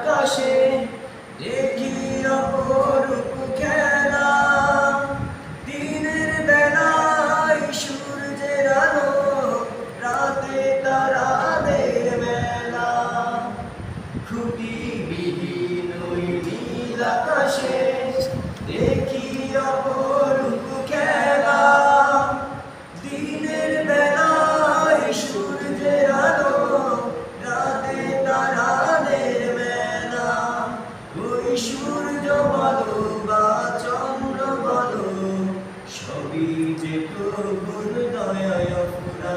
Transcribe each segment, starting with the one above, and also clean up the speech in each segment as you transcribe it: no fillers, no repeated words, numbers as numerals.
আকাশে দেখি অপরূপ খেলা, দিনের বেলায় সূর্যের আলো, রাতে তারাদের মেলা। খুঁটিবিহীন ওই নীল আকাশে দেখি অপরূপ খেলা, দিনের বেলায় সূর্যের আলো, রাতে তারাদের মেলা। ওই সূর্য বলো বা চন্দ্র বলো, সবই যে প্রভুর দয়ায় ফুরা।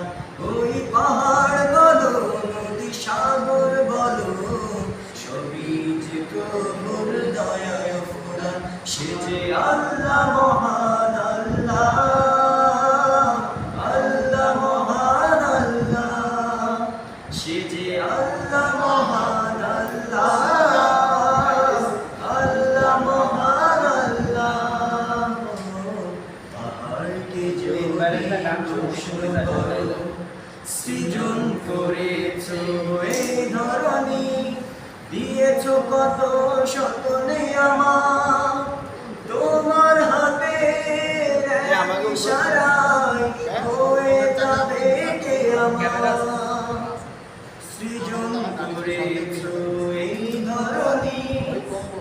ওই পাহাড় বলো নদী সাগর বলো, সবই যে প্রভুর দয়ায় ফুরা। সে যে আল্লাহ মহান আল্লাহ, আল্লাহ মহান আল্লাহ, সে যে আল্লাহ মহান আল্লাহ, আল্লাহ মহান আল্লাহ। পাহাড়কে যদি প্রশ্ন করো, সৃজন করেছো এই ধরনী, দিয়েছো কত শত নিয়ামত, তোমার হাতে ইশারায় হয়ে যাবে কিয়ামত। সৃজন করেছো এই ধরনী,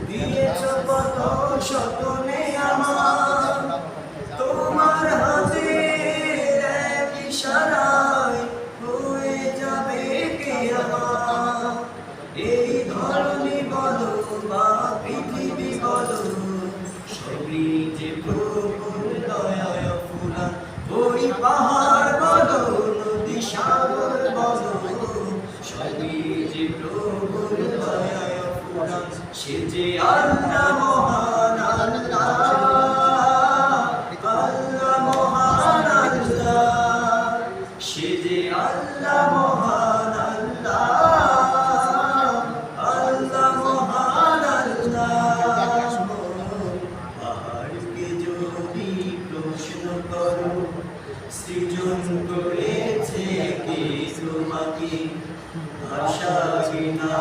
দিয়েছো কত শত নিয়ামত, তোমার হাতে ইশারায় হয়ে যাবে কিয়ামত। এই ধরনী বলো বা পৃথিবী বলো, সবই যে প্রভুর দয়ায় ফুরা। ওই পাহাড় বলো নদী সাগর বলো, সবই যে প্রভুর দয়ায় ফুরা। সে যে আল্লাহ মহান আল্লাহ, আল্লাহ মহান আল্লাহ, সে যে আল্লাহ মহান আল্লাহ, আল্লাহ মহান আল্লাহ। পাহাড়কে যদি প্রশ্ন করো, সৃজন করেছে কে তোমাকে, ভাষা বিনা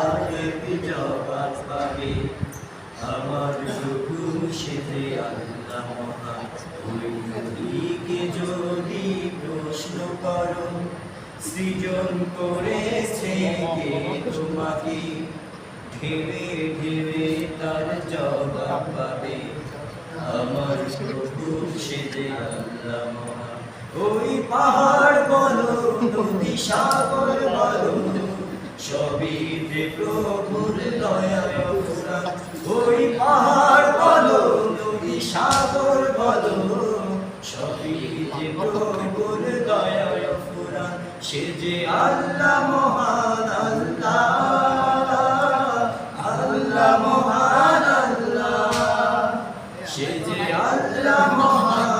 এক জবাব পাবে। আমার প্রভু সে যে আল্লাহ মহান। ওই নদীকে যদি প্রশ্ন করো, সৃজন করেছে কে তোমাকে, ঢেবে ঢেবে তার জবাব পাবে। আমার প্রভু সে যে আল্লাহ মহান। ওই পাহাড় বলো নদী সাগর বলো, সবই যে প্রভুর দয়ায় ফুরা। ওই পাহাড় বলো নদী সাগর বলো, সবই যে প্রভুর দয়ায় ফুরা। সে যে আল্লাহ মহান আল্লাহ, আল্লাহ মহান আল্লাহ, সে যে আল্লাহ মহান